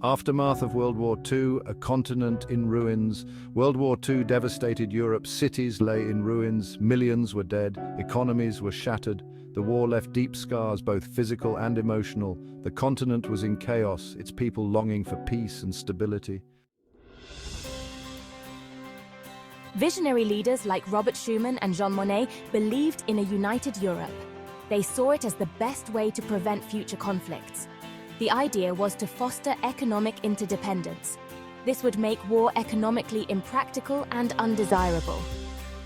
Aftermath of World War II, a continent in ruins. World War II devastated Europe, cities lay in ruins, millions were dead, economies were shattered. The war left deep scars, both physical and emotional. The continent was in chaos, its people longing for peace and stability. Visionary leaders like Robert Schuman and Jean Monnet believed in a united Europe. They saw it as the best way to prevent future conflicts. The idea was to foster economic interdependence. This would make war economically impractical and undesirable.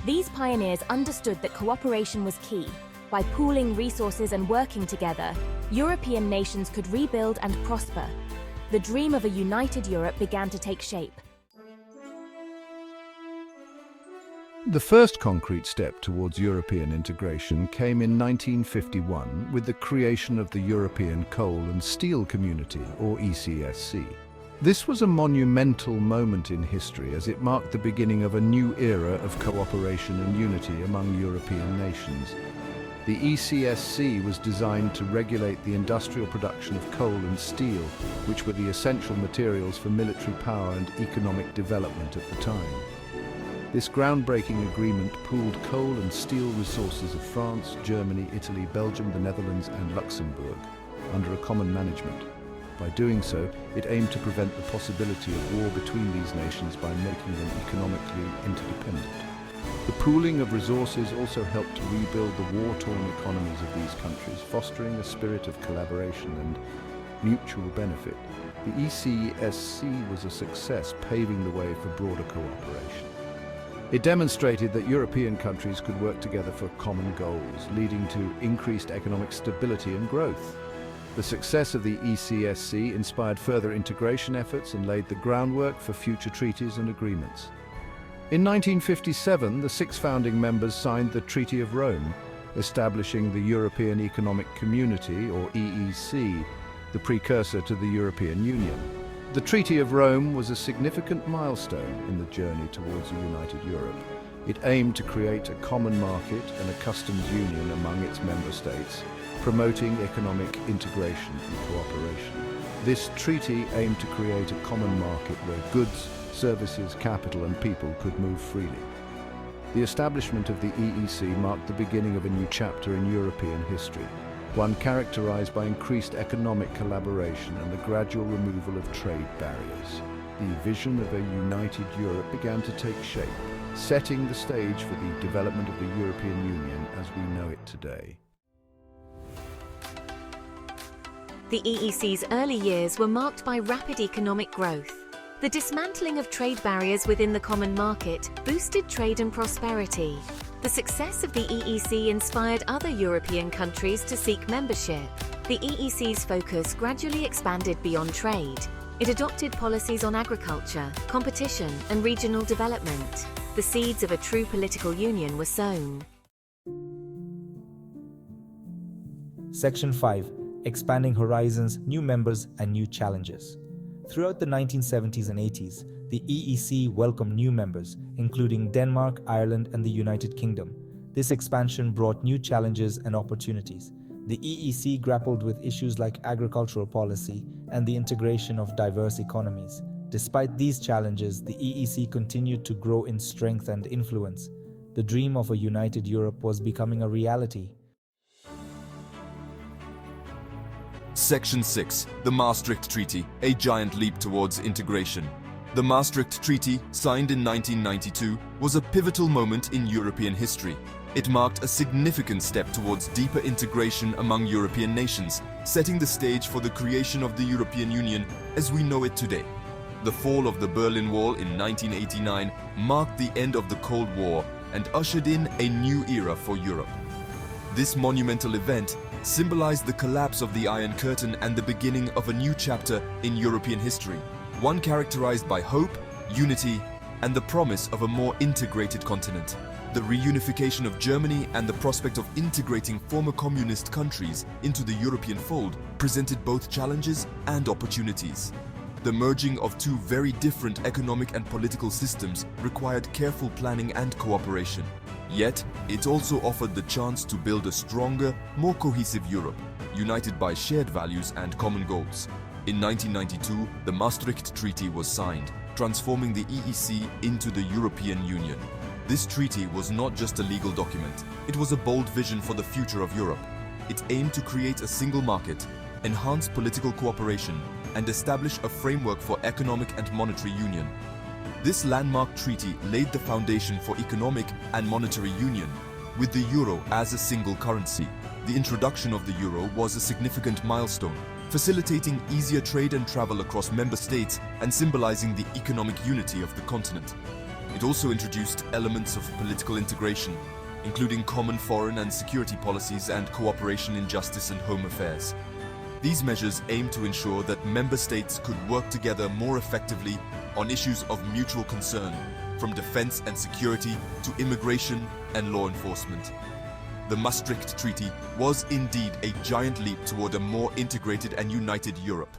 These pioneers understood that cooperation was key. By pooling resources and working together, European nations could rebuild and prosper. The dream of a united Europe began to take shape. The first concrete step towards European integration came in 1951 with the creation of the European Coal and Steel Community, or ECSC. This was a monumental moment in history as it marked the beginning of a new era of cooperation and unity among European nations. The ECSC was designed to regulate the industrial production of coal and steel, which were the essential materials for military power and economic development at the time. This groundbreaking agreement pooled coal and steel resources of France, Germany, Italy, Belgium, the Netherlands and Luxembourg under a common management. By doing so, it aimed to prevent the possibility of war between these nations by making them economically interdependent. The pooling of resources also helped to rebuild the war-torn economies of these countries, fostering a spirit of collaboration and mutual benefit. The ECSC was a success, paving the way for broader cooperation. It demonstrated that European countries could work together for common goals, leading to increased economic stability and growth. The success of the ECSC inspired further integration efforts and laid the groundwork for future treaties and agreements. In 1957, the 6 founding members signed the Treaty of Rome, establishing the European Economic Community, or EEC, the precursor to the European Union. The Treaty of Rome was a significant milestone in the journey towards a united Europe. It aimed to create a common market and a customs union among its member states, promoting economic integration and cooperation. This treaty aimed to create a common market where goods, services, capital and people could move freely. The establishment of the EEC marked the beginning of a new chapter in European history, one characterized by increased economic collaboration and the gradual removal of trade barriers. The vision of a united Europe began to take shape, setting the stage for the development of the European Union as we know it today. The EEC's early years were marked by rapid economic growth. The dismantling of trade barriers within the common market boosted trade and prosperity. The success of the EEC inspired other European countries to seek membership. The EEC's focus gradually expanded beyond trade. It adopted policies on agriculture, competition, and regional development. The seeds of a true political union were sown. Section 5. Expanding Horizons, New Members and New Challenges. Throughout the 1970s and 80s, the EEC welcomed new members, including Denmark, Ireland, and the United Kingdom. This expansion brought new challenges and opportunities. The EEC grappled with issues like agricultural policy and the integration of diverse economies. Despite these challenges, the EEC continued to grow in strength and influence. The dream of a united Europe was becoming a reality. Section 6. The Maastricht Treaty, a giant leap towards integration. The Maastricht Treaty, signed in 1992, was a pivotal moment in European history. It marked a significant step towards deeper integration among European nations, setting the stage for the creation of the European Union as we know it today. The fall of the Berlin Wall in 1989 marked the end of the Cold War and ushered in a new era for Europe. This monumental event symbolized the collapse of the Iron Curtain and the beginning of a new chapter in European history, one characterized by hope, unity, and the promise of a more integrated continent. The reunification of Germany and the prospect of integrating former communist countries into the European fold presented both challenges and opportunities. The merging of two very different economic and political systems required careful planning and cooperation. Yet, it also offered the chance to build a stronger, more cohesive Europe, united by shared values and common goals. In 1992, the Maastricht Treaty was signed, transforming the EEC into the European Union. This treaty was not just a legal document, it was a bold vision for the future of Europe. It aimed to create a single market, enhance political cooperation, and establish a framework for economic and monetary union. This landmark treaty laid the foundation for economic and monetary union, with the euro as a single currency. The introduction of the euro was a significant milestone, facilitating easier trade and travel across member states and symbolizing the economic unity of the continent. It also introduced elements of political integration, including common foreign and security policies and cooperation in justice and home affairs. These measures aim to ensure that member states could work together more effectively on issues of mutual concern, from defense and security to immigration and law enforcement. The Maastricht Treaty was indeed a giant leap toward a more integrated and united Europe.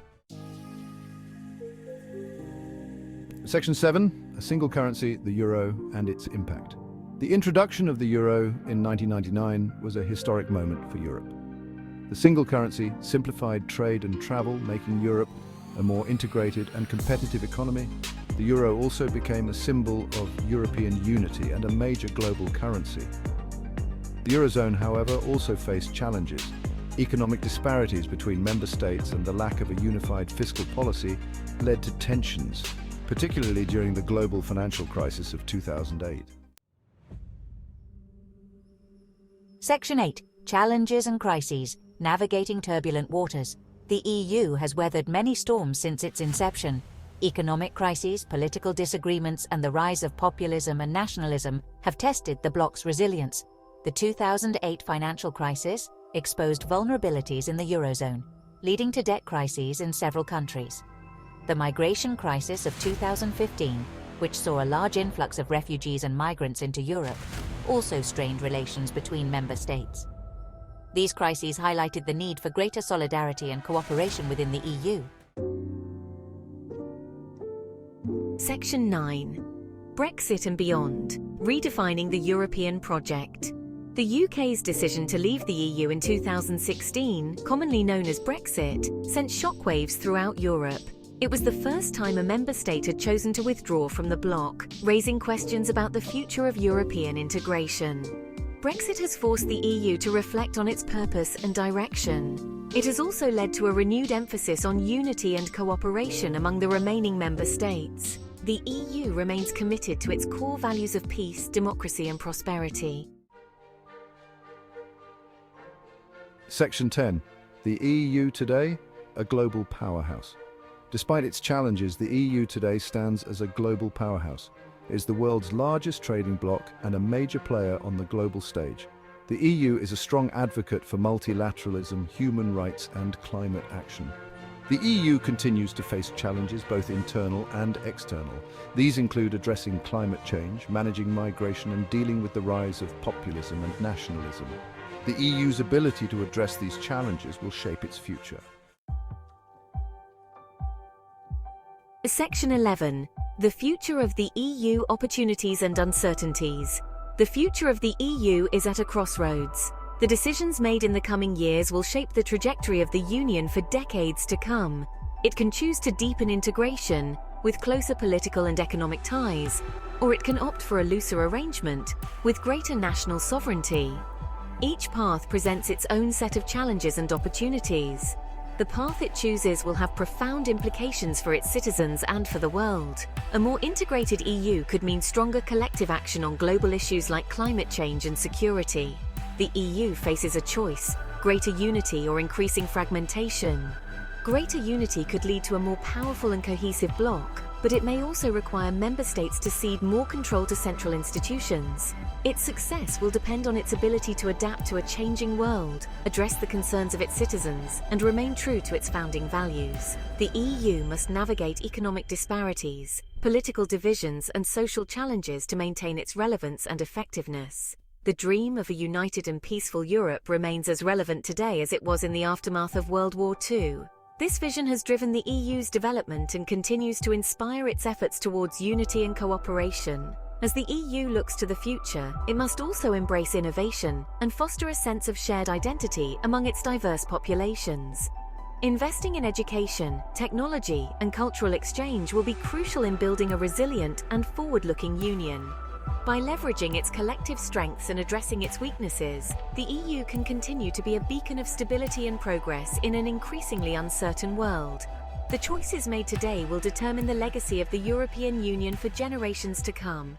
Section 7, a single currency, the euro, and its impact. The introduction of the euro in 1999 was a historic moment for Europe. The single currency simplified trade and travel, making Europe a more integrated and competitive economy. The euro also became a symbol of European unity and a major global currency. The Eurozone, however, also faced challenges. Economic disparities between member states and the lack of a unified fiscal policy led to tensions, particularly during the global financial crisis of 2008. Section 8. Challenges and Crises. Navigating Turbulent Waters. The EU has weathered many storms since its inception. Economic crises, political disagreements, and the rise of populism and nationalism have tested the bloc's resilience. The 2008 financial crisis exposed vulnerabilities in the Eurozone, leading to debt crises in several countries. The migration crisis of 2015, which saw a large influx of refugees and migrants into Europe, also strained relations between member states. These crises highlighted the need for greater solidarity and cooperation within the EU. Section 9. Brexit and Beyond. Redefining the European Project. The UK's decision to leave the EU in 2016, commonly known as Brexit, sent shockwaves throughout Europe. It was the first time a member state had chosen to withdraw from the bloc, raising questions about the future of European integration. Brexit has forced the EU to reflect on its purpose and direction. It has also led to a renewed emphasis on unity and cooperation among the remaining member states. The EU remains committed to its core values of peace, democracy, and prosperity. Section 10. The EU today, a global powerhouse. Despite its challenges, the EU today stands as a global powerhouse. It is the world's largest trading bloc and a major player on the global stage. The EU is a strong advocate for multilateralism, human rights, and climate action. The EU continues to face challenges, both internal and external. These include addressing climate change, managing migration, and dealing with the rise of populism and nationalism. The EU's ability to address these challenges will shape its future. Section 11. The future of the EU, opportunities and uncertainties. The future of the EU is at a crossroads. The decisions made in the coming years will shape the trajectory of the Union for decades to come. It can choose to deepen integration, with closer political and economic ties, or it can opt for a looser arrangement, with greater national sovereignty. Each path presents its own set of challenges and opportunities. The path it chooses will have profound implications for its citizens and for the world. A more integrated EU could mean stronger collective action on global issues like climate change and security. The EU faces a choice: greater unity or increasing fragmentation. Greater unity could lead to a more powerful and cohesive bloc, but it may also require member states to cede more control to central institutions. Its success will depend on its ability to adapt to a changing world, address the concerns of its citizens, and remain true to its founding values. The EU must navigate economic disparities, political divisions, and social challenges to maintain its relevance and effectiveness. The dream of a united and peaceful Europe remains as relevant today as it was in the aftermath of World War II. This vision has driven the EU's development and continues to inspire its efforts towards unity and cooperation. As the EU looks to the future, it must also embrace innovation and foster a sense of shared identity among its diverse populations. Investing in education, technology, and cultural exchange will be crucial in building a resilient and forward-looking union. By leveraging its collective strengths and addressing its weaknesses, the EU can continue to be a beacon of stability and progress in an increasingly uncertain world. The choices made today will determine the legacy of the European Union for generations to come.